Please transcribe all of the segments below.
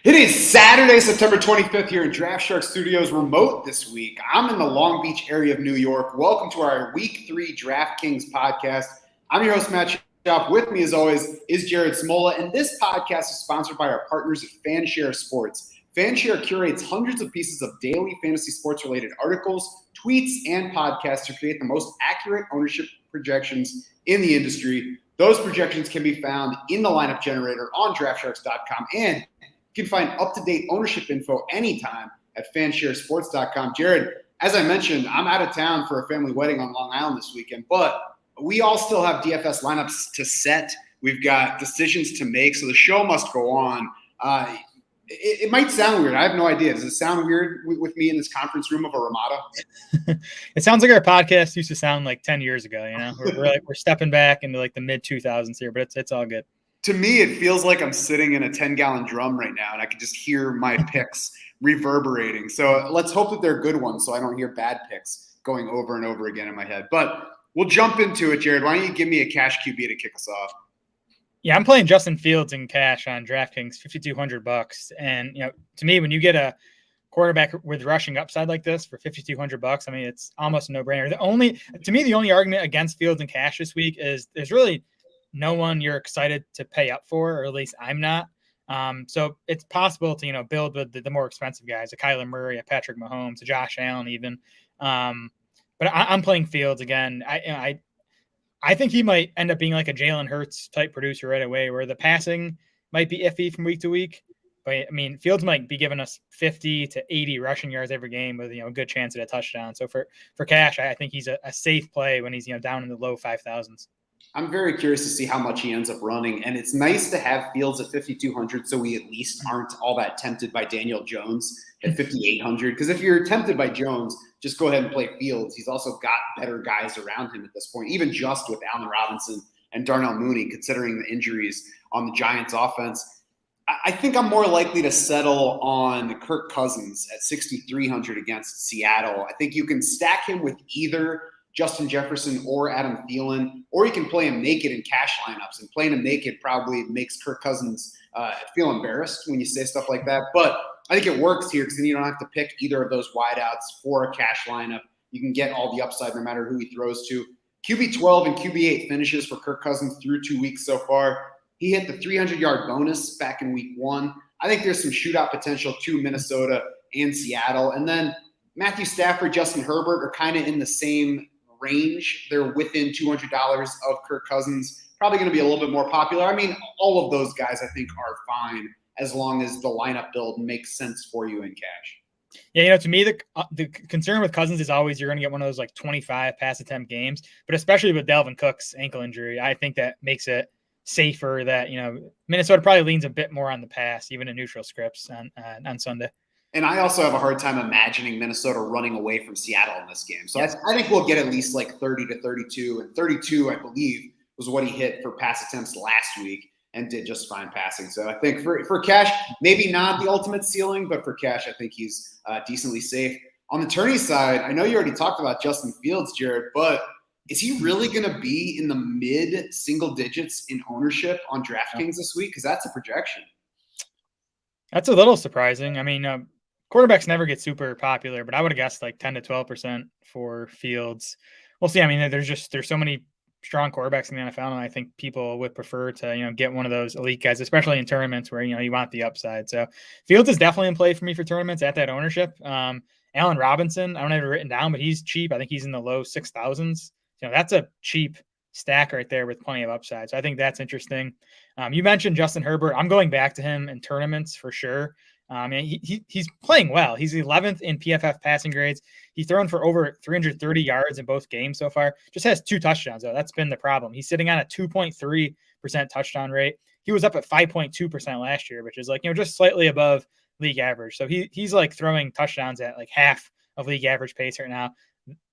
It is Saturday, September 25th here in Draft Shark Studios, remote this week. I'm in the Long Beach area of New York. Welcome to our Week 3 DraftKings podcast. I'm your host, Matt Schaub. With me, as always, is Jared Smola, and this podcast is sponsored by our partners at FanShare Sports. FanShare curates hundreds of pieces of daily fantasy sports-related articles, tweets, and podcasts to create the most accurate ownership projections in the industry. Those projections can be found in the lineup generator on DraftSharks.com, and you can find up-to-date ownership info anytime at fansharesports.com. Jared, as I mentioned, I'm out of town for a family wedding on Long Island this weekend, but we all still have DFS lineups to set. We've got decisions to make, so the show must go on. It might sound weird. I have no idea. Does it sound weird with me in this conference room of a Ramada? It sounds like our podcast used to sound like 10 years ago. You know, we're stepping back into like the mid 2000s here, but it's all good. To me, it feels like I'm sitting in a 10-gallon drum right now, and I can just hear my picks reverberating. So let's hope that they're good ones so I don't hear bad picks going over and over again in my head. But we'll jump into it, Jared. Why don't you give me a cash QB to kick us off? Yeah, I'm playing Justin Fields in cash on DraftKings, $5,200. And, you know, to me, when you get a quarterback with rushing upside like this for $5,200, I mean, it's almost a no-brainer. The only argument against Fields in cash this week is there's really no one you're excited to pay up for, or at least I'm not. So it's possible to, you know, build with the more expensive guys, a Kyler Murray, a Patrick Mahomes, a Josh Allen even. But I'm playing Fields again. I think he might end up being like a Jalen Hurts type producer right away, where the passing might be iffy from week to week. But I mean, Fields might be giving us 50 to 80 rushing yards every game with, you know, a good chance at a touchdown. So for cash, I think he's a safe play when he's, you know, down in the low 5,000s. I'm very curious to see how much he ends up running. And it's nice to have Fields at 5,200 so we at least aren't all that tempted by Daniel Jones at 5,800. Because if you're tempted by Jones, just go ahead and play Fields. He's also got better guys around him at this point, even just with Allen Robinson and Darnell Mooney, considering the injuries on the Giants offense. I think I'm more likely to settle on Kirk Cousins at 6,300 against Seattle. I think you can stack him with either Justin Jefferson or Adam Thielen, or you can play him naked in cash lineups. And playing him naked probably makes Kirk Cousins feel embarrassed when you say stuff like that. But I think it works here because then you don't have to pick either of those wideouts for a cash lineup. You can get all the upside no matter who he throws to. QB 12 and QB 8 finishes for Kirk Cousins through 2 weeks so far. He hit the 300-yard bonus back in week 1. I think there's some shootout potential to Minnesota and Seattle. And then Matthew Stafford, Justin Herbert are kind of in the same range. They're within $200 of Kirk Cousins. Probably going to be a little bit more popular. I mean, all of those guys I think are fine as long as the lineup build makes sense for you in cash. Yeah, you know, to me, the concern with Cousins is always you're going to get one of those like 25 pass attempt games, but especially with Dalvin Cook's ankle injury, I think that makes it safer that, you know, Minnesota probably leans a bit more on the pass, even in neutral scripts on Sunday. And I also have a hard time imagining Minnesota running away from Seattle in this game. So I think we'll get at least like 30 to 32. And 32, I believe, was what he hit for pass attempts last week and did just fine passing. So I think for cash, maybe not the ultimate ceiling, but for cash, I think he's decently safe. On the tourney side, I know you already talked about Justin Fields, Jared, but is he really going to be in the mid single digits in ownership on DraftKings this week? Because that's a projection. That's a little surprising. I mean, quarterbacks never get super popular, but I would have guessed like 10 to 12% for Fields. We'll see. I mean, there's so many strong quarterbacks in the NFL, and I think people would prefer to, you know, get one of those elite guys, especially in tournaments where, you know, you want the upside. So Fields is definitely in play for me for tournaments at that ownership. Allen Robinson, I don't have it written down, but he's cheap. I think he's in the low 6,000s. You know, that's a cheap stack right there with plenty of upside. So I think that's interesting. You mentioned Justin Herbert. I'm going back to him in tournaments for sure. He's playing well. He's 11th in PFF passing grades. He's thrown for over 330 yards in both games so far. Just has 2 touchdowns, though. That's been the problem. He's sitting on a 2.3% touchdown rate. He was up at 5.2% last year, which is like, you know, just slightly above league average. So he's like throwing touchdowns at like half of league average pace right now.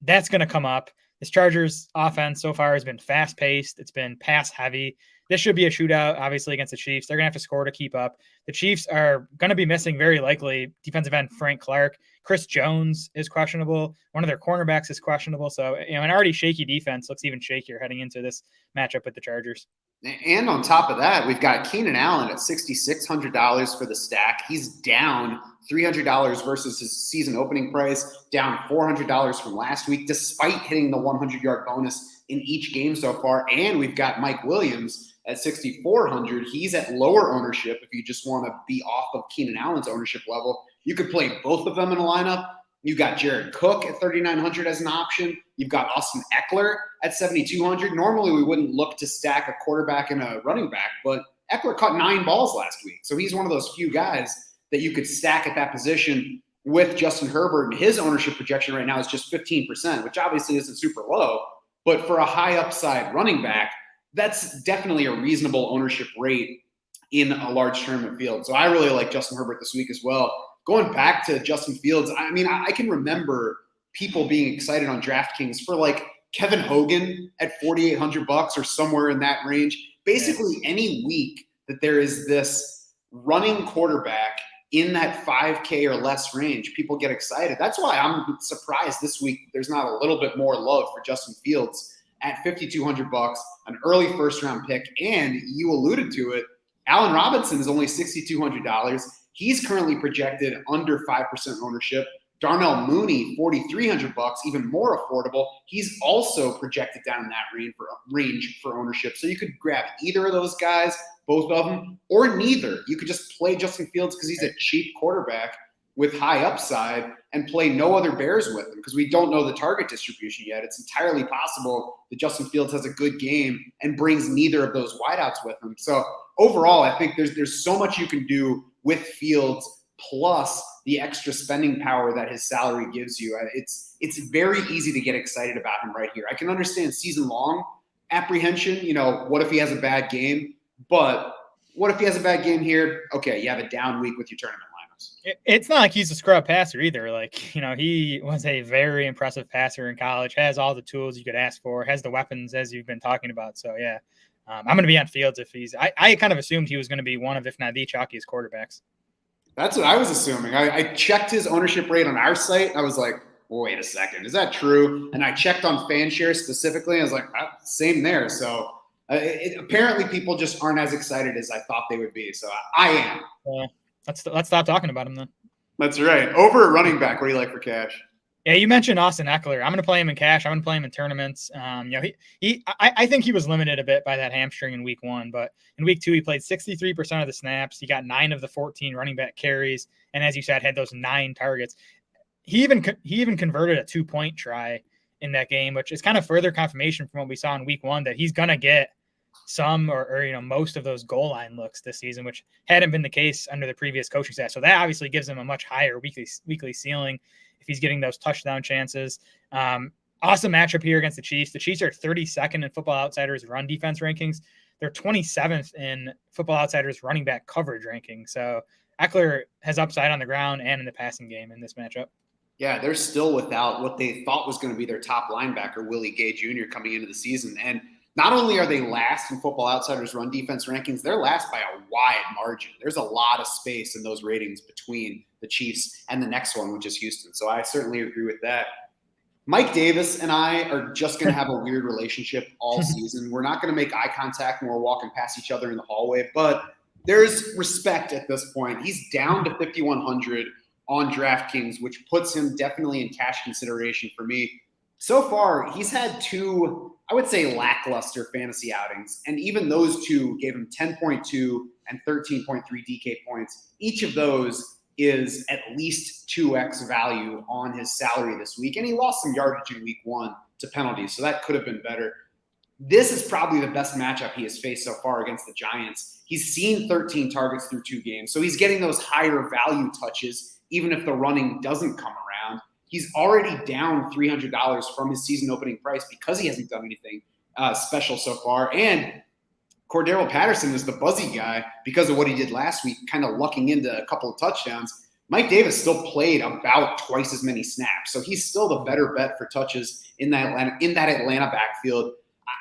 That's going to come up. This Chargers offense so far has been fast-paced. It's been pass-heavy. This should be a shootout, obviously, against the Chiefs. They're going to have to score to keep up. The Chiefs are going to be missing, very likely, defensive end Frank Clark. Chris Jones is questionable. One of their cornerbacks is questionable. So, you know, an already shaky defense looks even shakier heading into this matchup with the Chargers. And on top of that, we've got Keenan Allen at $6,600 for the stack. He's down $300 versus his season opening price, down $400 from last week, despite hitting the 100-yard bonus in each game so far. And we've got Mike Williams at $6,400. He's at lower ownership. If you just want to be off of Keenan Allen's ownership level, you could play both of them in a lineup. You've got Jared Cook at $3,900 as an option. You've got Austin Eckler at $7,200. Normally, we wouldn't look to stack a quarterback and a running back, but Eckler caught 9 balls last week. So he's one of those few guys that you could stack at that position with Justin Herbert. And his ownership projection right now is just 15%, which obviously isn't super low. But for a high upside running back, that's definitely a reasonable ownership rate in a large tournament field. So I really like Justin Herbert this week as well. Going back to Justin Fields, I mean, I can remember people being excited on DraftKings for like Kevin Hogan at $4,800 or somewhere in that range. Basically, any week that there is this running quarterback in that 5K or less range, people get excited. That's why I'm surprised this week there's not a little bit more love for Justin Fields at $5,200, an early first-round pick. And you alluded to it, Allen Robinson is only $6,200. He's currently projected under 5% ownership. Darnell Mooney, $4,300, even more affordable. He's also projected down in that range for ownership. So you could grab either of those guys, both of them, or neither. You could just play Justin Fields because he's a cheap quarterback with high upside and play no other Bears with him because we don't know the target distribution yet. It's entirely possible that Justin Fields has a good game and brings neither of those wideouts with him. So overall, I think there's so much you can do with Fields plus the extra spending power that his salary gives you. It's very easy to get excited about him right here. I can understand season-long apprehension. You know, what if he has a bad game? But what if he has a bad game here? Okay, you have a down week with your tournament lineups. It's not like he's a scrub passer either. Like, you know, he was a very impressive passer in college, has all the tools you could ask for, has the weapons as you've been talking about. So, yeah. I'm going to be on Fields if I kind of assumed he was going to be one of, if not the chalkiest quarterbacks. That's what I was assuming. I checked his ownership rate on our site. I was like, well, wait a second. Is that true? And I checked on FanShare specifically. I was like, same there. So apparently people just aren't as excited as I thought they would be. So I am. Let's stop talking about him then. That's right. Over at running back, what do you like for cash? Yeah, you mentioned Austin Eckler. I'm going to play him in cash. I'm going to play him in tournaments. You know, I think he was limited a bit by that hamstring in week 1, but in week 2, he played 63% of the snaps. He got 9 of the 14 running back carries, and as you said, had those 9 targets. He even converted a 2-point try in that game, which is kind of further confirmation from what we saw in week 1 that he's going to get some or you know most of those goal line looks this season, which hadn't been the case under the previous coaching staff. So that obviously gives him a much higher weekly ceiling if he's getting those touchdown chances. Awesome matchup here against the Chiefs. The Chiefs are 32nd in Football Outsiders run defense rankings. They're 27th in Football Outsiders running back coverage ranking. So Eckler has upside on the ground and in the passing game in this matchup. Yeah, they're still without what they thought was going to be their top linebacker, Willie Gay Jr., coming into the season. And not only are they last in Football Outsiders run defense rankings, they're last by a wide margin. There's a lot of space in those ratings between the Chiefs and the next one, which is Houston. So I certainly agree with that. Mike Davis and I are just going to have a weird relationship all season. We're not going to make eye contact when we're walking past each other in the hallway, but there's respect at this point. He's down to 5,100 on DraftKings, which puts him definitely in cash consideration for me. So far, he's had 2, I would say, lackluster fantasy outings, and even those 2 gave him 10.2 and 13.3 DK points. Each of those is at least 2x value on his salary this week, and he lost some yardage in week 1 to penalties, so that could have been better. This is probably the best matchup he has faced so far against the Giants. He's seen 13 targets through 2 games, so he's getting those higher value touches, even if the running doesn't come around. He's already down $300 from his season opening price because he hasn't done anything special so far. And Cordaro Patterson is the buzzy guy because of what he did last week, kind of lucking into a couple of touchdowns. Mike Davis still played about twice as many snaps, so he's still the better bet for touches in that Atlanta backfield.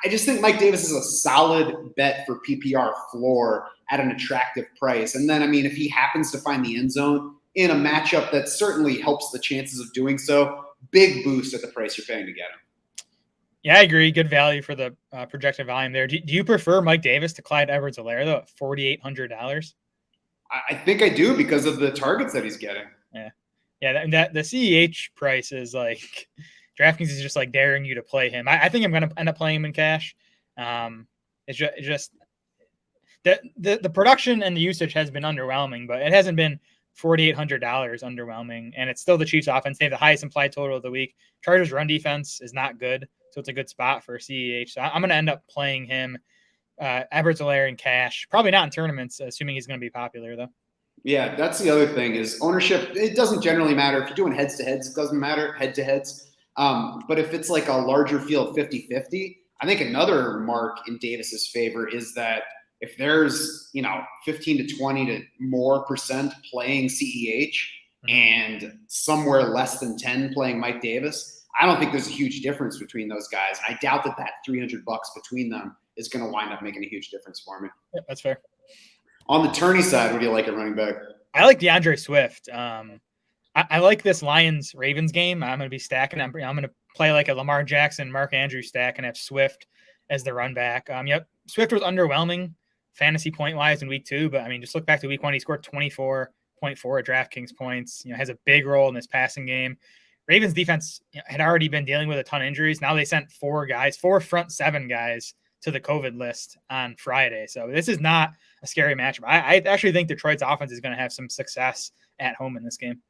I just think Mike Davis is a solid bet for PPR floor at an attractive price. And then, I mean, if he happens to find the end zone in a matchup that certainly helps the chances of doing so, big boost at the price you're paying to get him. Yeah, I agree. Good value for the projected volume there. Do you prefer Mike Davis to Clyde Edwards-Helaire though at $4,800? I think I do because of the targets that he's getting. Yeah. That the CEH price is like DraftKings is just like daring you to play him. I think I'm going to end up playing him in cash. It's just that the production and the usage has been underwhelming, but it hasn't been $4,800 underwhelming, and it's still the Chiefs' offense. They have the highest implied total of the week. Chargers' run defense is not good, so it's a good spot for CEH. So I'm going to end up playing him, Edwards-Helaire in cash. Probably not in tournaments, assuming he's going to be popular though. Yeah, that's the other thing is ownership. It doesn't generally matter. If you're doing heads-to-heads, it doesn't matter, head-to-heads. But if it's like a larger field 50-50, I think another mark in Davis's favor is that if there's, 15 to 20 to more percent playing CEH and somewhere less than 10 playing Mike Davis, I don't think there's a huge difference between those guys. And I doubt that $300 between them is going to wind up making a huge difference for me. Yeah, that's fair. On the tourney side, what do you like at running back? I like DeAndre Swift. I like this Lions-Ravens game. I'm going to be stacking. I'm going to play like a Lamar Jackson, Mark Andrews stack and have Swift as the run back. Swift was underwhelming fantasy point-wise in week 2, but, just look back to week 1. He scored 24.4 at DraftKings points, has a big role in this passing game. Ravens defense had already been dealing with a ton of injuries. Now they sent 4 front 7 guys to the COVID list on Friday. So this is not a scary matchup. I actually think Detroit's offense is going to have some success at home in this game.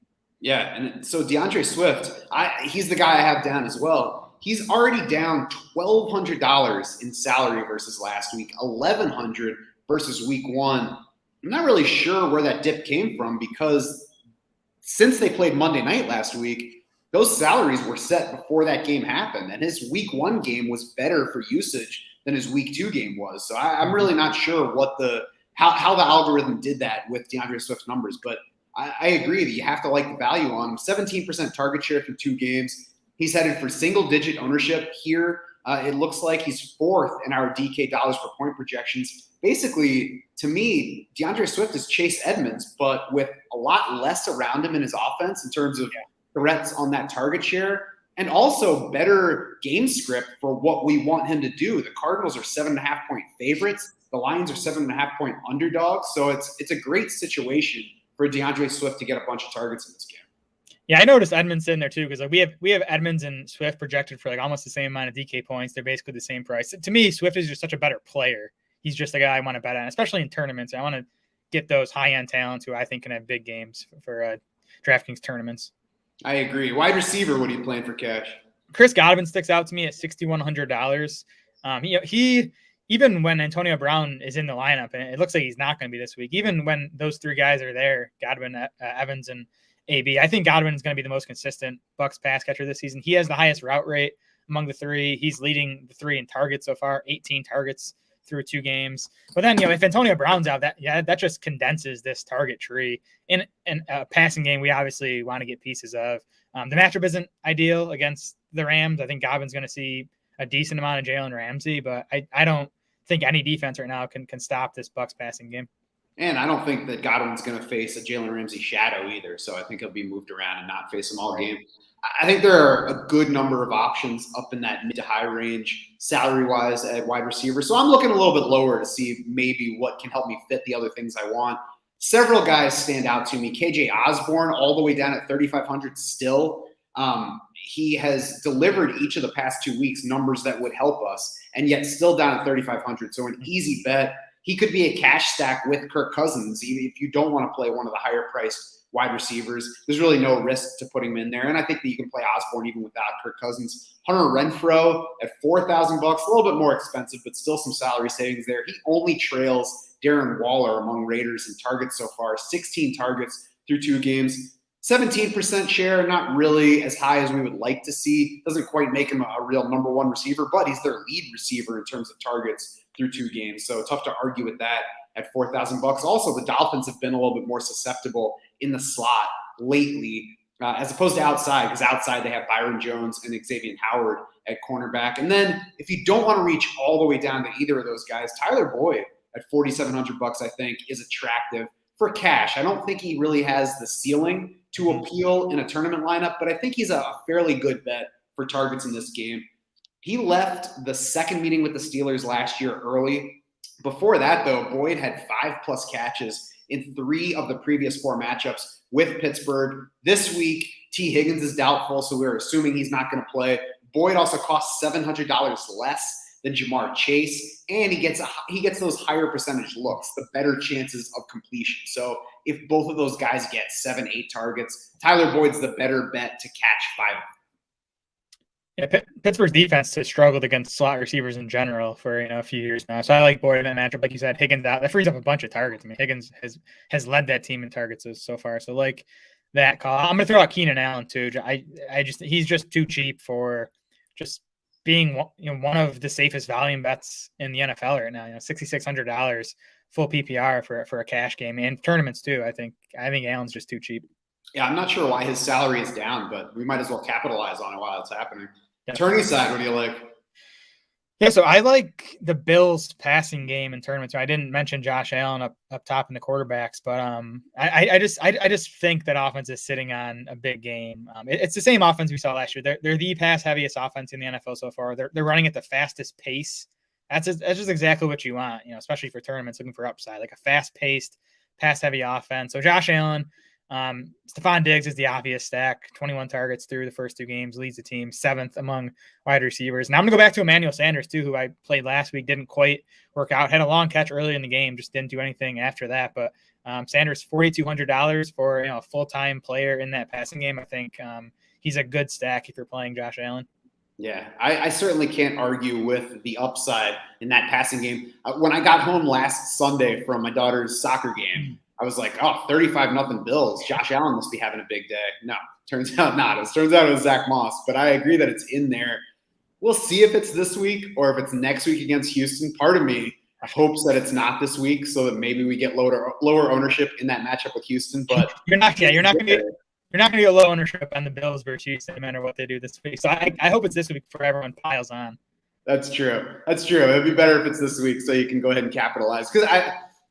Yeah, and so DeAndre Swift, he's the guy I have down as well. He's already down $1,200 in salary versus last week, $1,100 versus week 1. I'm not really sure where that dip came from because since they played Monday night last week, those salaries were set before that game happened, and his week 1 game was better for usage than his week 2 game was. So I'm really not sure how the algorithm did that with DeAndre Swift's numbers, but I agree that you have to like the value on him. 17% target share through 2 games. He's headed for single-digit ownership here. It looks like he's 4th in our DK dollars per point projections. Basically, to me, DeAndre Swift is Chase Edmonds, but with a lot less around him in his offense in terms of threats on that target share, and also better game script for what we want him to do. The Cardinals are 7.5-point favorites. The Lions are 7.5-point underdogs. So it's a great situation for DeAndre Swift to get a bunch of targets in this game. Yeah, I noticed Edmonds in there too because we have Edmonds and Swift projected for like almost the same amount of DK points. They're basically the same price. To me, Swift is just such a better player. He's just a guy I want to bet on, especially in tournaments. I want to get those high-end talents who I think can have big games for DraftKings tournaments. I agree. Wide receiver, what are you playing for cash? Chris Godwin sticks out to me at $6,100. He even when Antonio Brown is in the lineup, and it looks like he's not going to be this week, even when those 3 guys are there, Godwin, Evans, and AB, I think Godwin is going to be the most consistent Bucs pass catcher this season. He has the highest route rate among the 3. He's leading the 3 in targets so far, 18 targets through 2 games. But then, if Antonio Brown's out, that just condenses this target tree. In a passing game, we obviously want to get pieces of. The matchup isn't ideal against the Rams. I think Godwin's going to see a decent amount of Jalen Ramsey, but I don't think any defense right now can stop this Bucs passing game. And I don't think that Godwin's going to face a Jalen Ramsey shadow either. So I think he'll be moved around and not face him all game. I think there are a good number of options up in that mid to high range salary-wise at wide receiver. So I'm looking a little bit lower to see maybe what can help me fit the other things I want. Several guys stand out to me. KJ Osborne all the way down at 3,500 still. He has delivered each of the past 2 weeks numbers that would help us, and yet still down at 3,500. So an easy bet. He could be a cash stack with Kirk Cousins, even if you don't want to play one of the higher priced wide receivers. There's really no risk to putting him in there. And I think that you can play Osborne even without Kirk Cousins. Hunter Renfrow at $4,000, a little bit more expensive, but still some salary savings there. He only trails Darren Waller among Raiders in targets so far, 16 targets through 2 games. 17% share, not really as high as we would like to see. Doesn't quite make him a real number 1 receiver, but he's their lead receiver in terms of targets through 2 games. So tough to argue with that at $4,000. Also, the Dolphins have been a little bit more susceptible in the slot lately, as opposed to outside, because outside they have Byron Jones and Xavier Howard at cornerback. And then if you don't want to reach all the way down to either of those guys, Tyler Boyd at $4,700, I think, is attractive for cash. I don't think he really has the ceiling to appeal in a tournament lineup, but I think he's a fairly good bet for targets in this game. He left the second meeting with the Steelers last year early. Before that, though, Boyd had 5+ catches in 3 of the previous 4 matchups with Pittsburgh. This week, T. Higgins is doubtful, so we're assuming he's not going to play. Boyd also costs $700 less than Jamar Chase, and he gets those higher percentage looks, the better chances of completion. So if both of those guys get 7-8 targets, Tyler Boyd's the better bet to catch 5 of them. Yeah, Pittsburgh's defense has struggled against slot receivers in general for a few years now. So I like Boyd in that matchup. Like you said, Higgins out. That frees up a bunch of targets. I mean, Higgins has led that team in targets so far. So like that call. I'm gonna throw out Keenan Allen too. He's just too cheap for just being one of the safest volume bets in the NFL right now. $6,600 full PPR for a cash game and tournaments too. I think Allen's just too cheap. Yeah, I'm not sure why his salary is down, but we might as well capitalize on it while it's happening. Attorney side, what do you like? Yeah, so I like the Bills passing game in tournaments. I didn't mention Josh Allen up top in the quarterbacks, but I just think that offense is sitting on a big game. It's the same offense we saw last year. They're the pass heaviest offense in the NFL so far. They're running at the fastest pace. That's just exactly what you want, especially for tournaments looking for upside, like a fast paced pass heavy offense. So Josh Allen. Stephon Diggs is the obvious stack. 21 targets through the first 2 games, leads the team 7th among wide receivers. Now I'm going to go back to Emmanuel Sanders too, who I played last week. Didn't quite work out. Had a long catch early in the game, just didn't do anything after that. But Sanders, $4,200 for a full-time player in that passing game. I think he's a good stack if you're playing Josh Allen. Yeah, I certainly can't argue with the upside in that passing game. When I got home last Sunday from my daughter's soccer game, I was like, 35-0 Bills. Josh Allen must be having a big day. No, turns out not. Turns out it was Zach Moss, but I agree that it's in there. We'll see if it's this week or if it's next week against Houston. Part of me hopes that it's not this week so that maybe we get lower ownership in that matchup with Houston. But you're not going to get low ownership on the Bills versus Houston no matter what they do this week. So I hope it's this week before everyone piles on. That's true. It'd be better if it's this week so you can go ahead and capitalize. Because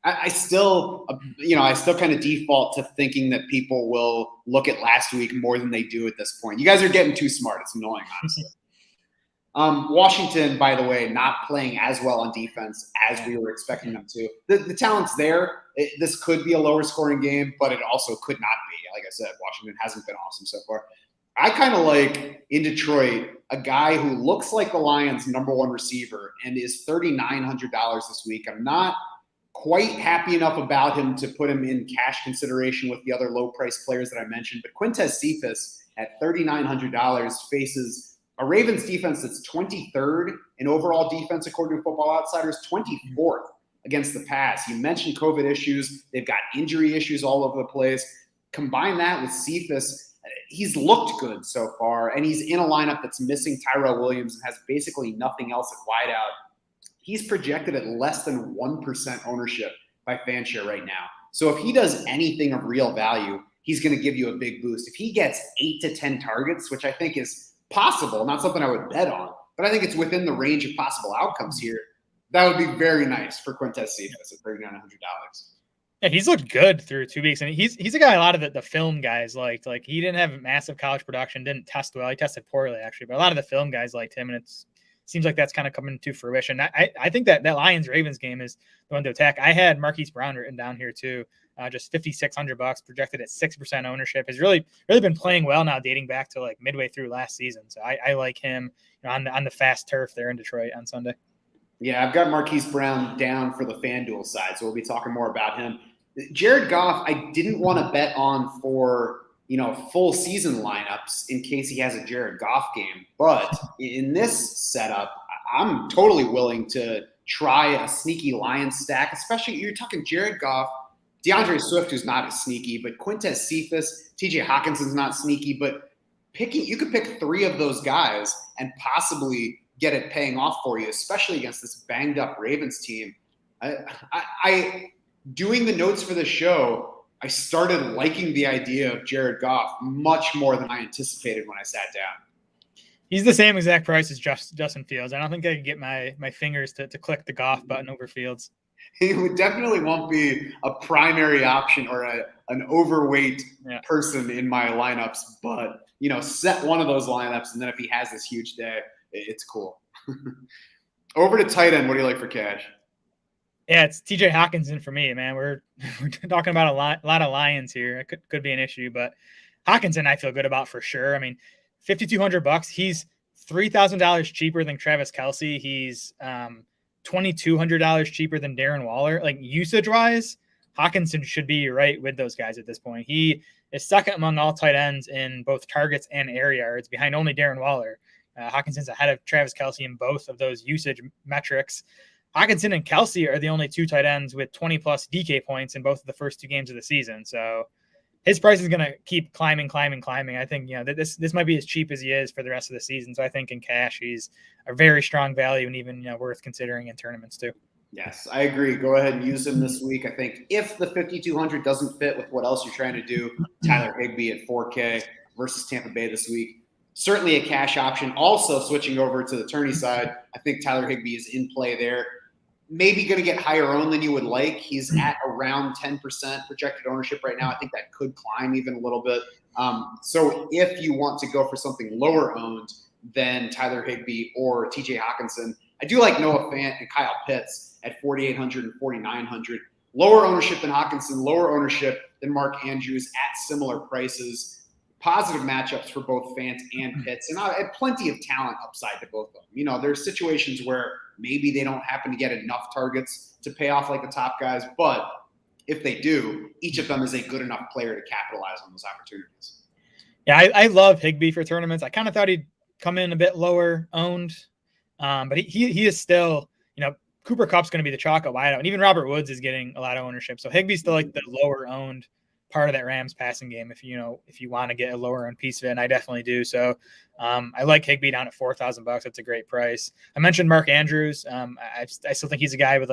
I still kind of default to thinking that people will look at last week more than they do at this point. You guys are getting too smart. It's annoying, honestly. Washington, by the way, not playing as well on defense as we were expecting them to. The talent's there. This could be a lower scoring game, but it also could not be. Like I said, Washington hasn't been awesome so far. I kind of like, in Detroit, a guy who looks like the Lions' number 1 receiver and is $3,900 this week. I'm not quite happy enough about him to put him in cash consideration with the other low-priced players that I mentioned. But Quintez Cephas at $3,900 faces a Ravens defense that's 23rd in overall defense according to Football Outsiders, 24th against the pass. You mentioned COVID issues. They've got injury issues all over the place. Combine that with Cephas. He's looked good so far, and he's in a lineup that's missing Tyrell Williams and has basically nothing else at wideout. He's projected at less than 1% ownership by FanShare right now. So if he does anything of real value, he's going to give you a big boost. If he gets 8 to 10 targets, which I think is possible, not something I would bet on, but I think it's within the range of possible outcomes here, that would be very nice for Quintez Cephas at $3,900. Yeah, he's looked good through 2 weeks, and he's a guy a lot of the film guys liked. Like, he didn't have massive college production, didn't test well. He tested poorly, actually, but a lot of the film guys liked him, and it's seems like that's kind of coming to fruition. I think that Lions-Ravens game is the one to attack. I had Marquis Brown written down here too, just $5,600 projected at 6% ownership. Has really been playing well now, dating back to like midway through last season. So I like him on the fast turf there in Detroit on Sunday. Yeah, I've got Marquis Brown down for the FanDuel side, so we'll be talking more about him. Jared Goff, I didn't want to bet on for full season lineups in case he has a Jared Goff game. But in this setup, I'm totally willing to try a sneaky Lions stack, especially you're talking Jared Goff, DeAndre Swift, who's not as sneaky, but Quintez Cephas, TJ Hawkinson's not sneaky, but you could pick 3 of those guys and possibly get it paying off for you, especially against this banged up Ravens team. I doing the notes for the show, I started liking the idea of Jared Goff much more than I anticipated when I sat down. He's the same exact price as Justin Fields. I don't think I could get my fingers to click the Goff button over Fields. He definitely won't be a primary option or an overweight person in my lineups, but set one of those lineups, and then if he has this huge day, It's cool. Over to tight end. What do you like for cash? Yeah, it's TJ Hawkinson for me, man. We're talking about a lot of Lions here. It could be an issue, but Hawkinson I feel good about for sure. I mean, $5,200. He's $3,000 cheaper than Travis Kelce. He's $2,200 cheaper than Darren Waller. Like usage wise, Hawkinson should be right with those guys at this point. He is second among all tight ends in both targets and air yards, behind only Darren Waller. Hawkinson's ahead of Travis Kelce in both of those usage metrics. Hawkinson and Kelce are the only two tight ends with 20-plus DK points in both of the first two games of the season. So his price is going to keep climbing. I think, this might be as cheap as he is for the rest of the season. So I think in cash, he's a very strong value and even, worth considering in tournaments too. Yes, I agree. Go ahead and use him this week. I think if the 5,200 doesn't fit with what else you're trying to do, Tyler Higbee at 4K versus Tampa Bay this week, certainly a cash option. Also switching over to the tourney side, I think Tyler Higbee is in play there. Maybe going to get higher owned than you would like. He's at around 10% projected ownership right now. I think that could climb even a little bit. So if you want to go for something lower owned than Tyler Higbee or TJ Hawkinson, I do like Noah Fant and Kyle Pitts at 4,800 and 4,900. Lower ownership than Hawkinson, lower ownership than Mark Andrews at similar prices. Positive matchups for both Fant and Pitts, and I have plenty of talent upside to both of them. There's situations where maybe they don't happen to get enough targets to pay off like the top guys, but if they do, each of them is a good enough player to capitalize on those opportunities. Yeah, I love Higbee for tournaments. I kind of thought he'd come in a bit lower owned, but he is still, Cooper Kupp's going to be the chalk-up wideout, and even Robert Woods is getting a lot of ownership. So Higbee's still like the lower owned part of that Rams passing game if you want to get a lower end piece of it, and I definitely do. So I like Higbee down at $4,000. That's a great price. I mentioned Mark Andrews. I still think he's a guy with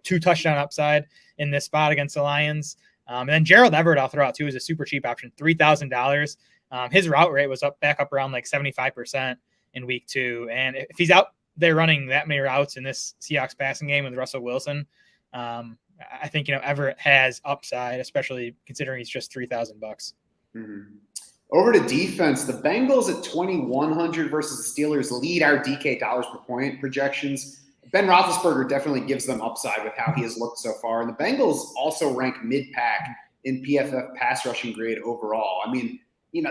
two touchdown upside in this spot against the Lions. And then Gerald Everett I'll throw out too is a super cheap option, $3,000. His route rate was back up around like 75% in week 2, and if he's out there running that many routes in this Seahawks passing game with Russell Wilson, I think, Everett has upside, especially considering he's just $3,000. Mm-hmm. Over to defense, the Bengals at 2,100 versus the Steelers lead our DK dollars per point projections. Ben Roethlisberger definitely gives them upside with how he has looked so far. And the Bengals also rank mid-pack in PFF pass rushing grade overall. I mean,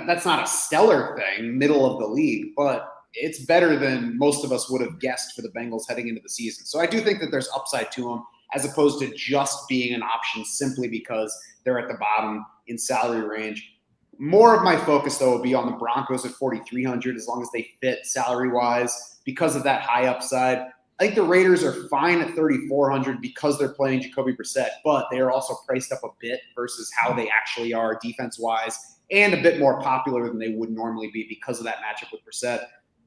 that's not a stellar thing, middle of the league, but it's better than most of us would have guessed for the Bengals heading into the season. So I do think that there's upside to them, as opposed to just being an option simply because they're at the bottom in salary range. More of my focus, though, will be on the Broncos at 4,300 as long as they fit salary-wise because of that high upside. I think the Raiders are fine at 3,400 because they're playing Jacoby Brissett, but they are also priced up a bit versus how they actually are defense-wise and a bit more popular than they would normally be because of that matchup with Brissett.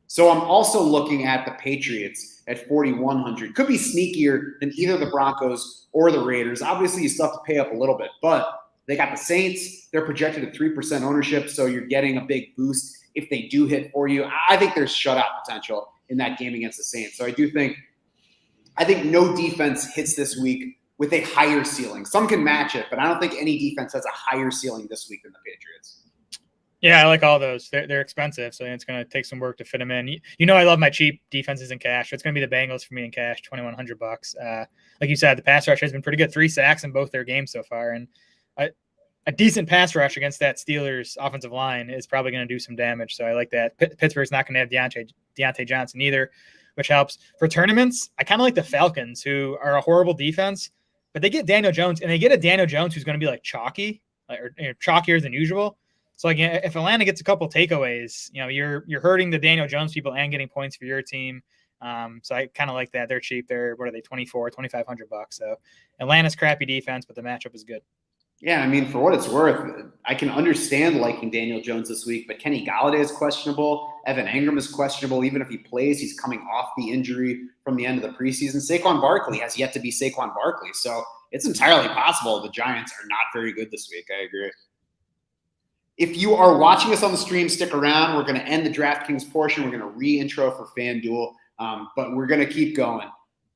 So I'm also looking at the Patriots at 4,100. Could be sneakier than either the Broncos or the Raiders. Obviously, you still have to pay up a little bit, but they got the Saints. They're projected at 3% ownership, so you're getting a big boost if they do hit for you. I think there's shutout potential in that game against the Saints. So I think no defense hits this week with a higher ceiling. Some can match it, but I don't think any defense has a higher ceiling this week than the Patriots. Yeah, I like all those. They're expensive, so it's going to take some work to fit them in. I love my cheap defenses in cash. So it's going to be the Bengals for me in cash, $2,100. Like you said, the pass rush has been pretty good. 3 sacks in both their games so far, and a decent pass rush against that Steelers offensive line is probably going to do some damage. So I like that. Pittsburgh's not going to have Deontay Johnson either, which helps. For tournaments, I kind of like the Falcons, who are a horrible defense, but they get Daniel Jones, and they get a Daniel Jones who's going to be like chalky, or chalkier than usual. So like if Atlanta gets a couple takeaways, you're hurting the Daniel Jones people and getting points for your team. So I kind of like that. They're cheap. They're $2,500. So Atlanta's crappy defense, but the matchup is good. Yeah, I mean, for what it's worth, I can understand liking Daniel Jones this week, but Kenny Golladay is questionable. Evan Engram is questionable. Even if he plays, he's coming off the injury from the end of the preseason. Saquon Barkley has yet to be Saquon Barkley. So it's entirely possible the Giants are not very good this week. I agree. If you are watching us on the stream, stick around. We're going to end the DraftKings portion. We're going to re-intro for FanDuel, but we're going to keep going.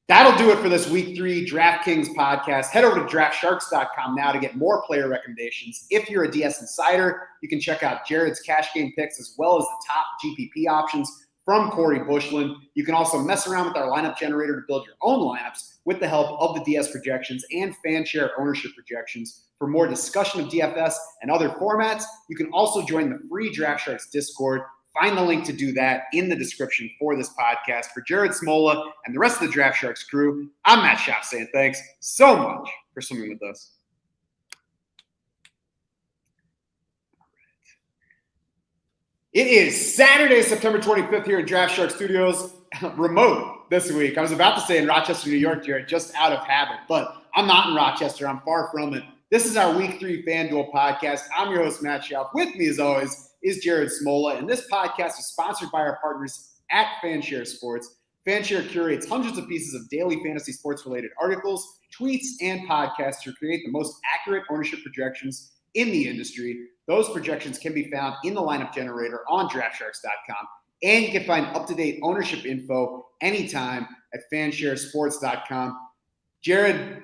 That'll do it for this Week 3 DraftKings podcast. Head over to DraftSharks.com now to get more player recommendations. If you're a DS insider, you can check out Jared's cash game picks as well as the top GPP options from Corey Bushland. You can also mess around with our lineup generator to build your own lineups with the help of the DS projections and FanShare ownership projections. For more discussion of DFS and other formats, you can also join the free Draft Sharks Discord. Find the link to do that in the description for this podcast. For Jared Smola and the rest of the Draft Sharks crew, I'm Matt Schaff saying thanks so much for swimming with us. It is Saturday, September 25th here at Draft Shark Studios, remote this week. I was about to say in Rochester, New York, Jared, just out of habit, but I'm not in Rochester. I'm far from it. This is our Week 3 FanDuel podcast. I'm your host, Matt Schaff. With me, as always, is Jared Smola, and this podcast is sponsored by our partners at FanShare Sports. FanShare curates hundreds of pieces of daily fantasy sports-related articles, tweets, and podcasts to create the most accurate ownership projections in the industry. Those projections can be found in the lineup generator on DraftSharks.com, and you can find up-to-date ownership info anytime at FanshareSports.com. Jared,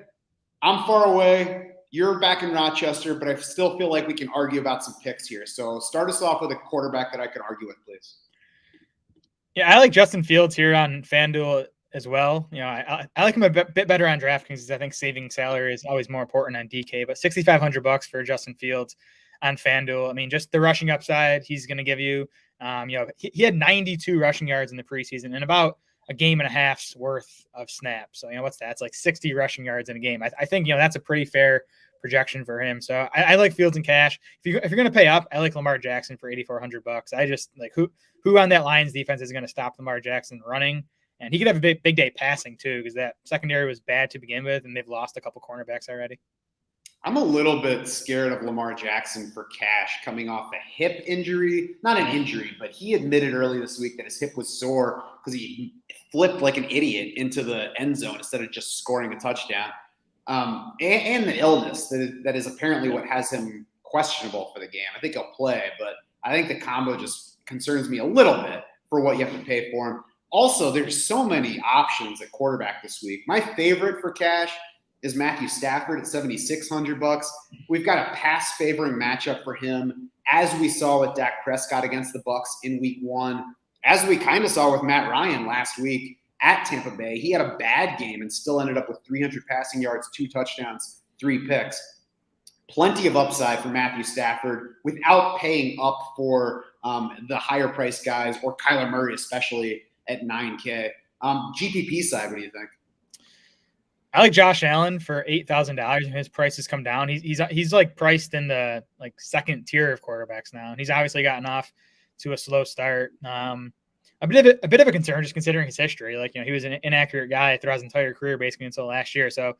I'm far away. You're back in Rochester, but I still feel like we can argue about some picks here. So start us off with a quarterback that I can argue with, please. Yeah, I like Justin Fields here on FanDuel as well. You know, I like him a bit better on DraftKings because I think saving salary is always more important on DK. But $6,500 for Justin Fields on FanDuel. I mean, just the rushing upside he's going to give you. He had 92 rushing yards in the preseason and about a game and a half's worth of snaps. So, what's that? It's like 60 rushing yards in a game. I think, that's a pretty fair projection for him. So I like Fields and cash. If you're going to pay up, I like Lamar Jackson for $8,400. I just like who on that Lions defense is going to stop Lamar Jackson running? And he could have a big day passing too, because that secondary was bad to begin with, and they've lost a couple cornerbacks already. I'm a little bit scared of Lamar Jackson for cash coming off a hip injury. Not an injury, but he admitted early this week that his hip was sore because he flipped like an idiot into the end zone instead of just scoring a touchdown. And the illness that is apparently what has him questionable for the game. I think he'll play, but I think the combo just concerns me a little bit for what you have to pay for him. Also, there's so many options at quarterback this week. My favorite for cash is Matthew Stafford at $7,600. We've got a pass favoring matchup for him, as we saw with Dak Prescott against the Bucs in week 1, as we kind of saw with Matt Ryan last week at Tampa Bay. He had a bad game and still ended up with 300 passing yards, 2 touchdowns, 3 picks. Plenty of upside for Matthew Stafford without paying up for the higher price guys or Kyler Murray, especially at $9K. GPP side, what do you think? I like Josh Allen for $8,000. His price has come down. He's like priced in the like second tier of quarterbacks now, and he's obviously gotten off to a slow start. A bit of a concern just considering his history. Like, he was an inaccurate guy throughout his entire career basically until last year. So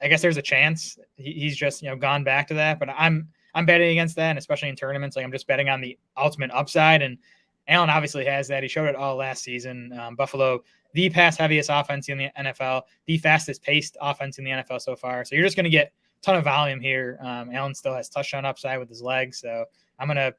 I guess there's a chance he's just gone back to that. But I'm betting against that, and especially in tournaments. Like, I'm just betting on the ultimate upside, and Allen obviously has that. He showed it all last season. Buffalo, the pass heaviest offense in the NFL, the fastest paced offense in the NFL so far. So you're just going to get a ton of volume here. Allen still has touchdown upside with his legs. So I'm going to,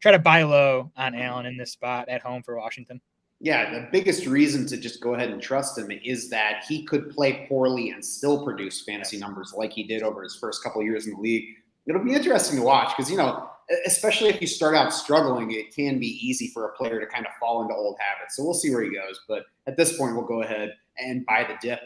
try to buy low on Allen in this spot at home for Washington. Yeah, the biggest reason to just go ahead and trust him is that he could play poorly and still produce fantasy numbers like he did over his first couple of years in the league. It'll be interesting to watch because, especially if you start out struggling, it can be easy for a player to kind of fall into old habits. So we'll see where he goes. But at this point, we'll go ahead and buy the dip.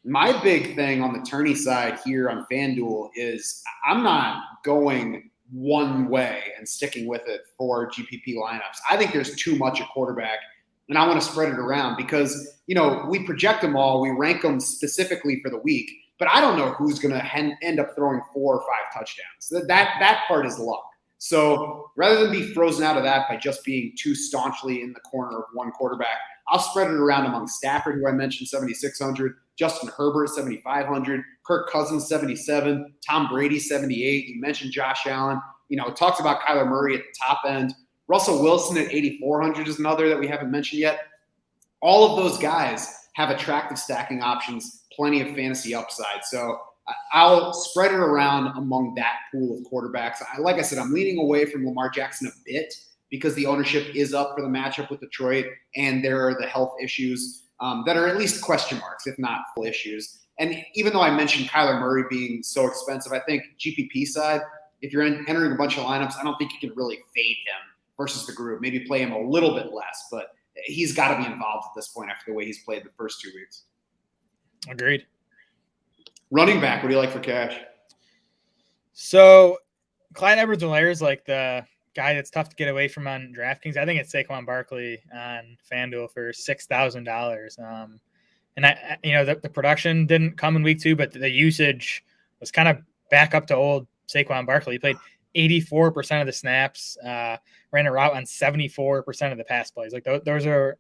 My big thing on the tourney side here on FanDuel is I'm not going one way and sticking with it for GPP lineups. I think there's too much at quarterback, and I want to spread it around because, we project them all. We rank them specifically for the week, but I don't know who's going to end up throwing 4 or 5 touchdowns. That part is luck. So rather than be frozen out of that by just being too staunchly in the corner of one quarterback, I'll spread it around among Stafford, who I mentioned, $7,600, Justin Herbert, $7,500, Kirk Cousins, $77, Tom Brady, $78. You mentioned Josh Allen. Talks about Kyler Murray at the top end. Russell Wilson at $8,400 is another that we haven't mentioned yet. All of those guys have attractive stacking options, plenty of fantasy upside. So I'll spread it around among that pool of quarterbacks. Like I said, I'm leaning away from Lamar Jackson a bit because the ownership is up for the matchup with Detroit, and there are the health issues that are at least question marks, if not full issues. And even though I mentioned Kyler Murray being so expensive, I think GPP side, if you're entering a bunch of lineups, I don't think you can really fade him versus the group. Maybe play him a little bit less, but he's got to be involved at this point after the way he's played the first 2 weeks. Agreed. Running back, what do you like for cash? So Clyde Edwards-Helaire is like the guy that's tough to get away from on DraftKings. I think it's Saquon Barkley on FanDuel for $6,000. And the production didn't come in week 2, but the usage was kind of back up to old Saquon Barkley. He played 84% of the snaps, ran a route on 74% of the pass plays. Like those are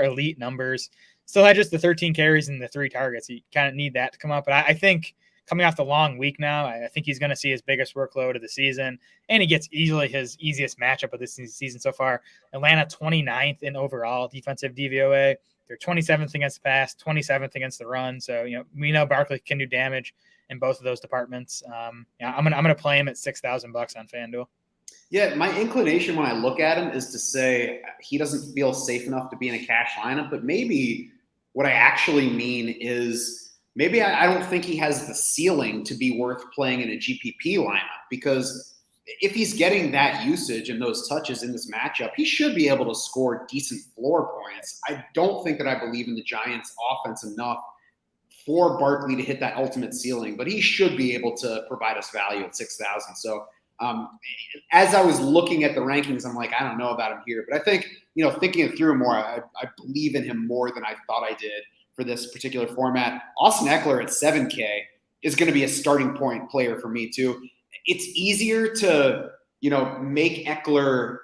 elite numbers. Still had just the 13 carries and the 3 targets. You kind of need that to come up. But I think coming off the long week now, I think he's going to see his biggest workload of the season, and he gets easily his easiest matchup of this season so far. Atlanta 29th in overall defensive DVOA. They're 27th against the pass, 27th against the run. So, we know Barkley can do damage in both of those departments. I'm gonna play him at $6,000 on FanDuel. Yeah, my inclination when I look at him is to say he doesn't feel safe enough to be in a cash lineup, but maybe what I actually mean is maybe I don't think he has the ceiling to be worth playing in a GPP lineup, because if he's getting that usage and those touches in this matchup, he should be able to score decent floor points. I don't think that I believe in the Giants offense enough for Barkley to hit that ultimate ceiling, but he should be able to provide us value at 6,000. So as I was looking at the rankings, I'm like, I don't know about him here, but I think, thinking it through more, I believe in him more than I thought I did for this particular format. Austin Eckler at 7K is going to be a starting point player for me too. It's easier to, make Eckler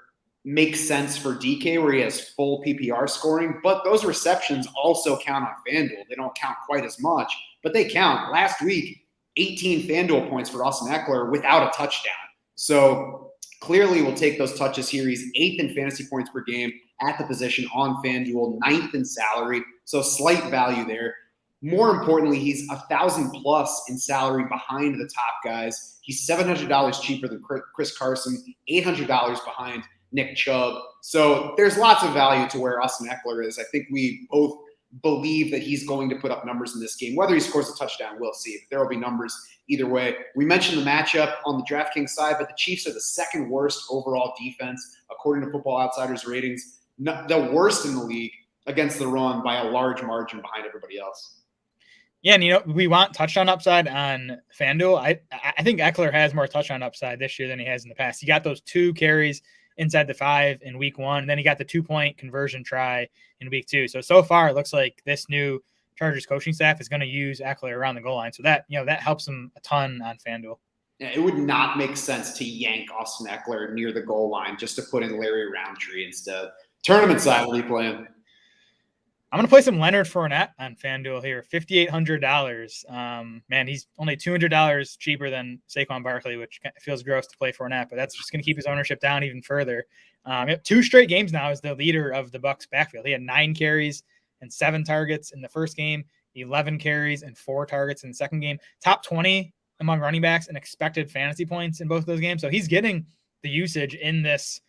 make sense for DK where he has full PPR scoring, but those receptions also count on FanDuel. They don't count quite as much, but they count. Last week, 18 FanDuel points for Austin Eckler without a touchdown. So clearly we'll take those touches here. He's 8th in fantasy points per game at the position on FanDuel, 9th in salary. So slight value there. More importantly, he's $1,000+ in salary behind the top guys. He's $700 cheaper than Chris Carson, $800 behind Nick Chubb. So there's lots of value to where Austin Eckler is. I think we both believe that he's going to put up numbers in this game. Whether he scores a touchdown, we'll see. But there will be numbers either way. We mentioned the matchup on the DraftKings side, but the Chiefs are the 2nd worst overall defense, according to Football Outsiders ratings. The worst in the league against the run by a large margin behind everybody else. Yeah, and we want touchdown upside on FanDuel. I think Eckler has more touchdown upside this year than he has in the past. He got those 2 carries inside the 5 in week 1, and then he got the 2-point conversion try in week 2. So far, it looks like this new Chargers coaching staff is going to use Eckler around the goal line. So that helps him a ton on FanDuel. Yeah, it would not make sense to yank Austin Eckler near the goal line just to put in Larry Roundtree instead. Tournament side, what are you playing? I'm going to play some Leonard Fournette on FanDuel here, $5,800. Man, he's only $200 cheaper than Saquon Barkley, which feels gross to play Fournette, but that's just going to keep his ownership down even further. 2 straight games now as the leader of the Bucs backfield. He had 9 carries and 7 targets in the first game, 11 carries and 4 targets in the second game. Top 20 among running backs and expected fantasy points in both of those games. So he's getting the usage in this,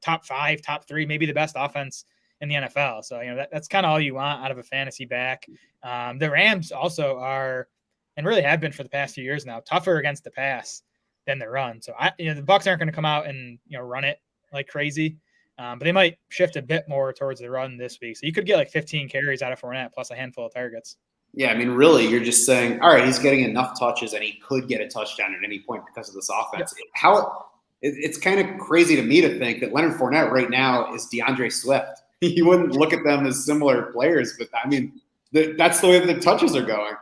top 5, top 3, maybe the best offense in the NFL. So, that's kind of all you want out of a fantasy back. The Rams also are, and really have been for the past few years now, tougher against the pass than the run. So the Bucs aren't going to come out and, run it like crazy. But they might shift a bit more towards the run this week. So you could get like 15 carries out of Fournette plus a handful of targets. Yeah, I mean, really, you're just saying, all right, he's getting enough touches and he could get a touchdown at any point because of this offense. Yep. It's kind of crazy to me to think that Leonard Fournette right now is DeAndre Swift. You wouldn't look at them as similar players, but I mean, that's the way that the touches are going.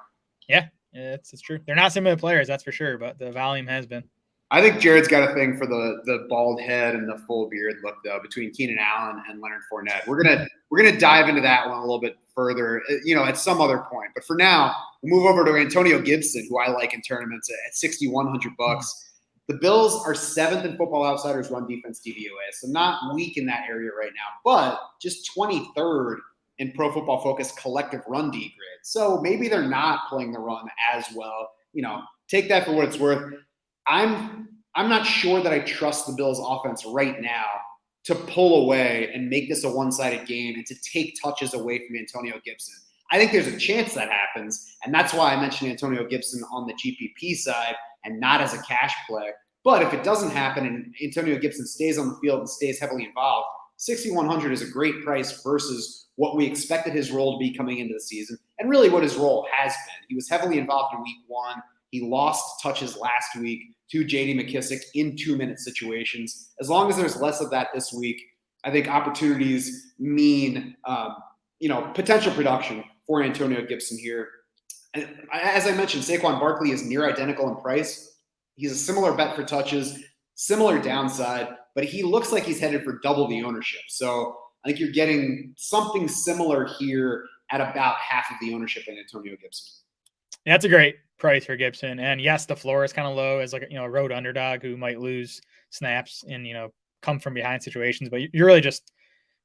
Yeah, it's true. They're not similar players, that's for sure, but the volume has been. I think Jared's got a thing for the bald head and the full beard look, though, between Keenan Allen and Leonard Fournette. We're gonna dive into that one a little bit further, at some other point. But for now, we'll move over to Antonio Gibson, who I like in tournaments at $6,100. The Bills are 7th in Football Outsiders run defense DVOA, so not weak in that area right now, but just 23rd in Pro Football Focus collective run D grid. So maybe they're not playing the run as well. Take that for what it's worth. I'm not sure that I trust the Bills offense right now to pull away and make this a one-sided game and to take touches away from Antonio Gibson. I think there's a chance that happens, and that's why I mentioned Antonio Gibson on the GPP side and not as a cash play. But if it doesn't happen and Antonio Gibson stays on the field and stays heavily involved, 6,100 is a great price versus what we expected his role to be coming into the season, and really what his role has been. He was heavily involved in week 1. He lost touches last week to J.D. McKissic in 2-minute situations. As long as there's less of that this week, I think opportunities mean potential production for Antonio Gibson here. And as I mentioned, Saquon Barkley is near identical in price. He's a similar bet for touches, similar downside, but he looks like he's headed for double the ownership. So I think you're getting something similar here at about half of the ownership in Antonio Gibson. Yeah, that's a great price for Gibson. And yes, the floor is kind of low as like a road underdog who might lose snaps in come from behind situations, but you're really just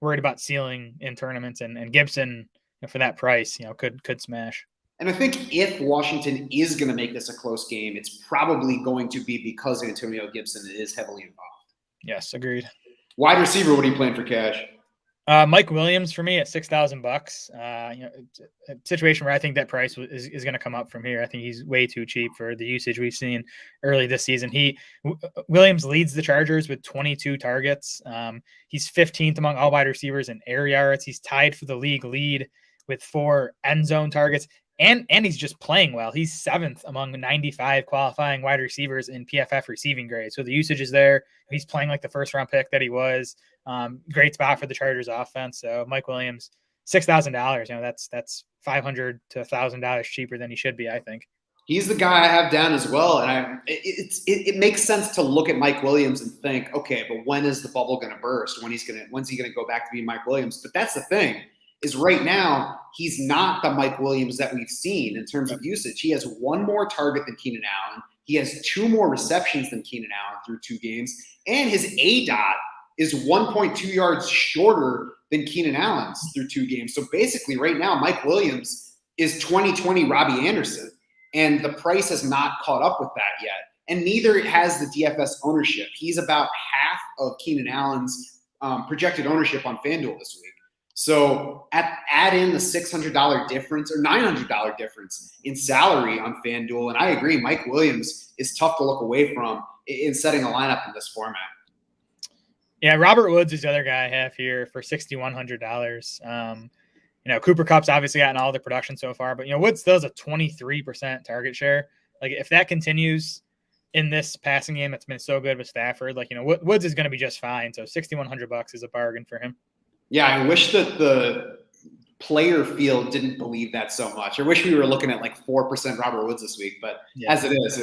worried about ceiling in tournaments, and Gibson for that price, could smash. And I think if Washington is going to make this a close game, it's probably going to be because Antonio Gibson is heavily involved. Yes, agreed. Wide receiver, what are you playing for cash? Mike Williams for me at $6,000. A situation where I think that price is going to come up from here. I think he's way too cheap for the usage we've seen early this season. Williams leads the Chargers with 22 targets. He's 15th among all wide receivers in air yards. He's tied for the league lead with 4 end zone targets. And he's just playing well. He's 7th among 95 qualifying wide receivers in PFF receiving grade. So the usage is there. He's playing like the first round pick that he was. Great spot for the Chargers offense. So Mike Williams, $6,000. That's $500 to $1,000 cheaper than he should be, I think. He's the guy I have down as well. And it makes sense to look at Mike Williams and think, okay, but when is the bubble going to burst? When's he going to go back to being Mike Williams? But that's the thing. Is right now, he's not the Mike Williams that we've seen in terms of usage. He has 1 more target than Keenan Allen. He has 2 more receptions than Keenan Allen through 2 games. And his ADOT is 1.2 yards shorter than Keenan Allen's through 2 games. So basically right now, Mike Williams is 2020 Robbie Anderson. And the price has not caught up with that yet. And neither has the DFS ownership. He's about half of Keenan Allen's projected ownership on FanDuel this week. So add in the $600 difference or $900 difference in salary on FanDuel. And I agree, Mike Williams is tough to look away from in setting a lineup in this format. Yeah, Robert Woods is the other guy I have here for $6,100. Cooper Kupp's obviously gotten all the production so far, but Woods still has a 23% target share. Like if that continues in this passing game, that's been so good with Stafford. Woods is going to be just fine. So $6,100 is a bargain for him. Yeah, I wish that the player field didn't believe that so much. I wish we were looking at like 4% Robert Woods this week, but as it is,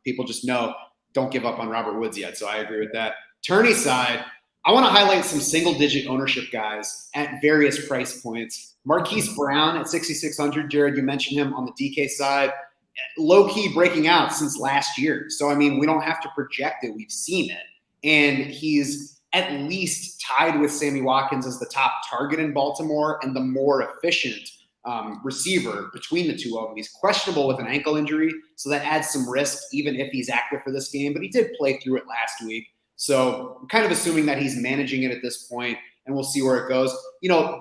people just know don't give up on Robert Woods yet. So I agree with that. Tourney side, I want to highlight some single-digit ownership guys at various price points. Marquis Brown at 6,600. Jared, you mentioned him on the DK side. Low-key breaking out since last year. So, we don't have to project it. We've seen it. And he's at least tied with Sammy Watkins as the top target in Baltimore and the more efficient receiver between the two of them. He's questionable with an ankle injury, so that adds some risk even if he's active for this game, but he did play through it last week. So I'm kind of assuming that he's managing it at this point, and we'll see where it goes.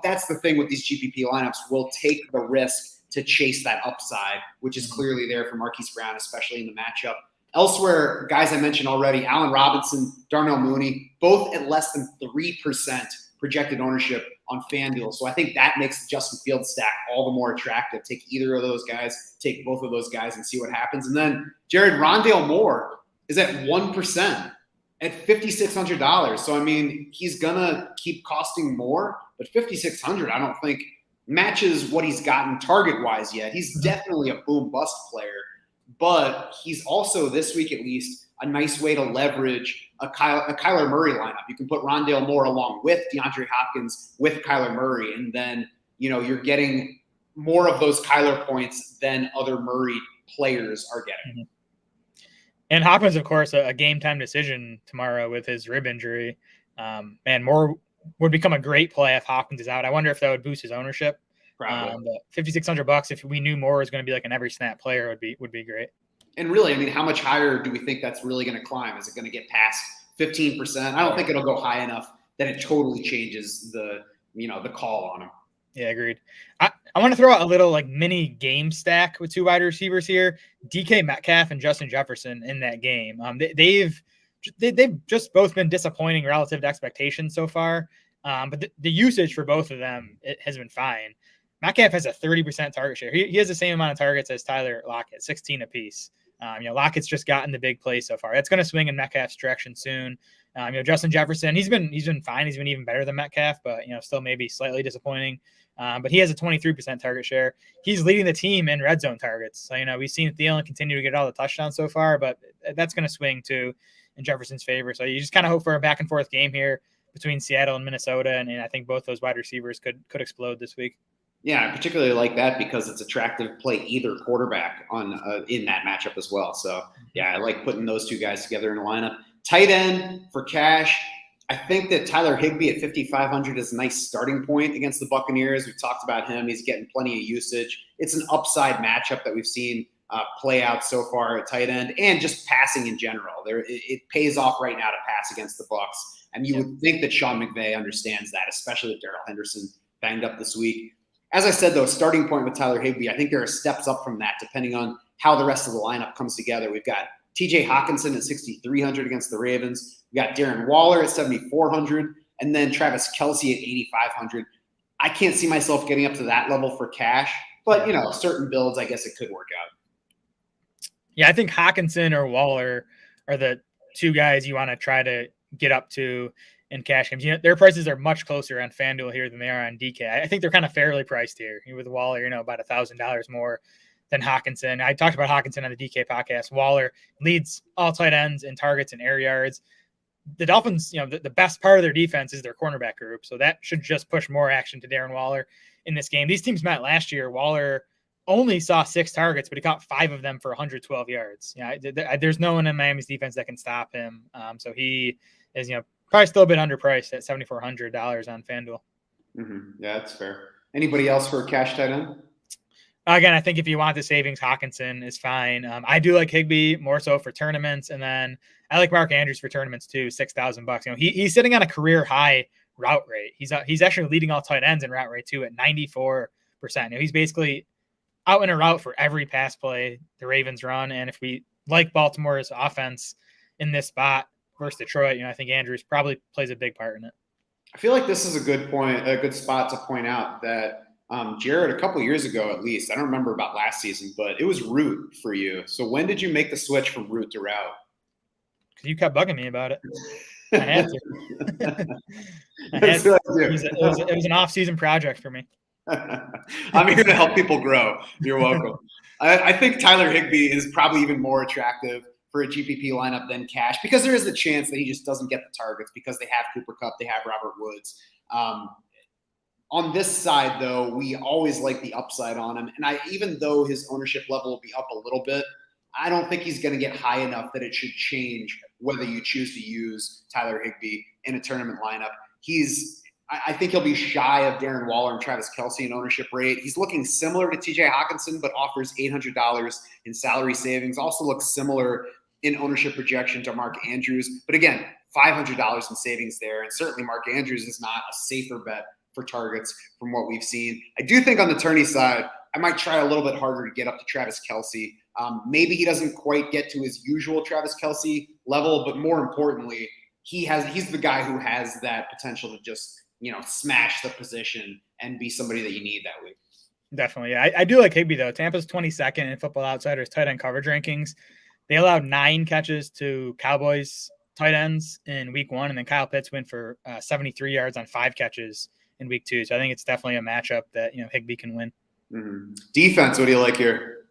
That's the thing with these GPP lineups. We'll take the risk to chase that upside, which is clearly there for Marquis Brown, especially in the matchup. Elsewhere, guys I mentioned already, Allen Robinson, Darnell Mooney, both at less than 3% projected ownership on FanDuel. So I think that makes the Justin Fields stack all the more attractive. Take either of those guys, take both of those guys and see what happens. And then Jared, Rondale Moore is at 1% at $5,600. So, he's going to keep costing more, but $5,600 I don't think matches what he's gotten target-wise yet. He's definitely a boom-bust player. But he's also, this week at least, a nice way to leverage a Kyler Murray lineup. You can put Rondale Moore along with DeAndre Hopkins with Kyler Murray, and then, you're getting more of those Kyler points than other Murray players are getting. Mm-hmm. And Hopkins, of course, a game-time decision tomorrow with his rib injury. Moore would become a great play if Hopkins is out. I wonder if that would boost his ownership. $5,600 if we knew Moore was going to be like an every snap player would be great. And really, how much higher do we think that's really going to climb? Is it going to get past 15%? I don't think it'll go high enough that it totally changes the call on him. Yeah, agreed. I want to throw out a little like mini game stack with 2 wide receivers here. DK Metcalf and Justin Jefferson in that game. They've just both been disappointing relative to expectations so far. But the usage for both of them has been fine. Metcalf has a 30% target share. He has the same amount of targets as Tyler Lockett, 16 apiece. Lockett's just gotten the big play so far. That's going to swing in Metcalf's direction soon. Justin Jefferson, he's been fine. He's been even better than Metcalf, but still maybe slightly disappointing. But he has a 23% target share. He's leading the team in red zone targets. So, we've seen Thielen continue to get all the touchdowns so far, but that's going to swing too in Jefferson's favor. So you just kind of hope for a back and forth game here between Seattle and Minnesota. And I think both those wide receivers could explode this week. Yeah, I particularly like that because it's attractive to play either quarterback in that matchup as well. So, yeah, I like putting those two guys together in a lineup. Tight end for cash. I think that Tyler Hickby at 5,500 is a nice starting point against the Buccaneers. We've talked about him. He's getting plenty of usage. It's an upside matchup that we've seen play out so far at tight end and just passing in general. It pays off right now to pass against the Bucs. And you would think that Sean McVay understands that, especially with Darrell Henderson banged up this week. As I said, though, starting point with Tyler Higbee, I think there are steps up from that depending on how the rest of the lineup comes together. We've got TJ Hawkinson at 6,300 against the Ravens. We got Darren Waller at 7,400, and then Travis Kelce at 8,500. I can't see myself getting up to that level for cash, but certain builds, I guess it could work out. Yeah, I think Hawkinson or Waller are the two guys you want to try to get up to in cash games. Their prices are much closer on FanDuel here than they are on DK. I think they're kind of fairly priced here. With Waller, about $1,000 more than Hawkinson. I talked about Hawkinson on the DK podcast. Waller leads all tight ends in targets and air yards. The Dolphins, the best part of their defense is their cornerback group. So that should just push more action to Darren Waller in this game. These teams met last year. Waller only saw 6 targets, but he caught 5 of them for 112 yards. There's no one in Miami's defense that can stop him. So he is, probably still a bit underpriced at $7,400 on FanDuel. Mm-hmm. Yeah, that's fair. Anybody else for a cash tight end? Again, I think if you want the savings, Hawkinson is fine. I do like Higbee more so for tournaments, and then I like Mark Andrews for tournaments too. $6,000. He's sitting on a career high route rate. He's actually leading all tight ends in route rate too at 94%. He's basically out in a route for every pass play the Ravens run. And if we like Baltimore's offense in this spot versus Detroit, I think Andrews probably plays a big part in it. I feel like this is a good spot to point out that Jared, a couple years ago at least, I don't remember about last season, but it was route for you. So when did you make the switch from route to route? Because you kept bugging me about it. I had to. It was an off-season project for me. I'm here to help people grow. You're welcome. I think Tyler Higbee is probably even more attractive for a GPP lineup than cash because there is a chance that he just doesn't get the targets because they have Cooper Kupp, they have Robert Woods. On this side, though, we always like the upside on him. And even though his ownership level will be up a little bit, I don't think he's going to get high enough that it should change whether you choose to use Tyler Higbee in a tournament lineup. I think he'll be shy of Darren Waller and Travis Kelce in ownership rate. He's looking similar to TJ Hawkinson, but offers $800 in salary savings. Also looks similar in ownership projection to Mark Andrews. But again, $500 in savings there. And certainly Mark Andrews is not a safer bet for targets from what we've seen. I do think on the tourney side, I might try a little bit harder to get up to Travis Kelce. Maybe he doesn't quite get to his usual Travis Kelce level, but more importantly, he's the guy who has that potential to just, smash the position and be somebody that you need that week. Definitely. Yeah. I do like Higbee though. Tampa's 22nd in Football Outsiders tight end coverage rankings. They allowed 9 catches to Cowboys tight ends in week 1. And then Kyle Pitts went for 73 yards on 5 catches in week 2. So I think it's definitely a matchup that, Higbee can win. Mm-hmm. Defense. What do you like here?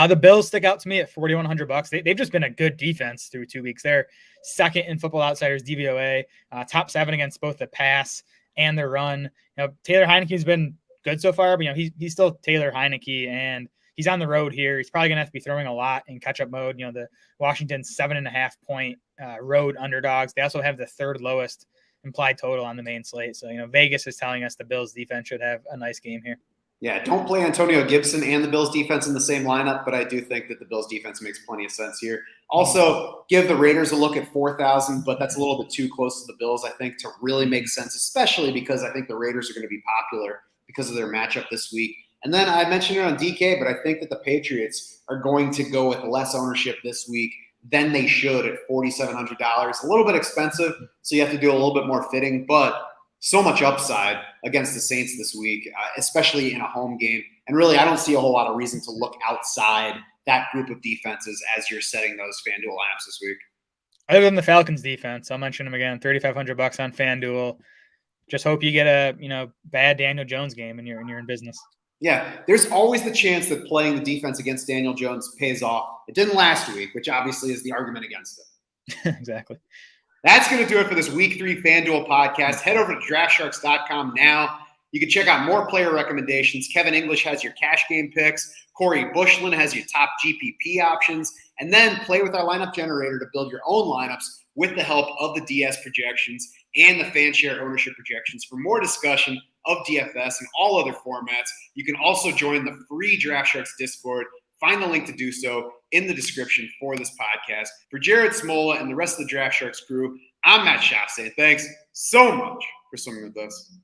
The Bills stick out to me at $4,100. They've just been a good defense through 2 weeks. They're second in Football Outsiders DVOA, top 7 against both the pass and the run. Taylor Heineke's been good so far, but he's still Taylor Heineke, and he's on the road here. He's probably going to have to be throwing a lot in catch-up mode. The Washington's 7.5 point road underdogs. They also have the 3rd lowest implied total on the main slate. So, Vegas is telling us the Bills defense should have a nice game here. Yeah, don't play Antonio Gibson and the Bills defense in the same lineup, but I do think that the Bills defense makes plenty of sense here. Also, give the Raiders a look at 4,000, but that's a little bit too close to the Bills, I think, to really make sense, especially because I think the Raiders are going to be popular because of their matchup this week. And then I mentioned it on DK, but I think that the Patriots are going to go with less ownership this week than they should at $4,700. A little bit expensive, so you have to do a little bit more fitting, but so much upside against the Saints this week, especially in a home game. And really, I don't see a whole lot of reason to look outside that group of defenses as you're setting those FanDuel lineups this week. Other than the Falcons defense, I'll mention them again, $3,500 on FanDuel. Just hope you get a bad Daniel Jones game and you're in business. Yeah, there's always the chance that playing the defense against Daniel Jones pays off. It didn't last week, which obviously is the argument against it. Exactly. That's going to do it for this Week 3 FanDuel podcast. Head over to DraftSharks.com now. You can check out more player recommendations. Kevin English has your cash game picks. Corey Bushlin has your top GPP options. And then play with our lineup generator to build your own lineups with the help of the DS projections and the FanShare ownership projections. For more discussion of DFS and all other formats, you can also join the free DraftSharks Discord. Find the link to do so in the description for this podcast. For Jared Smola and the rest of the DraftSharks crew, I'm Matt Schaff saying thanks so much for swimming with us.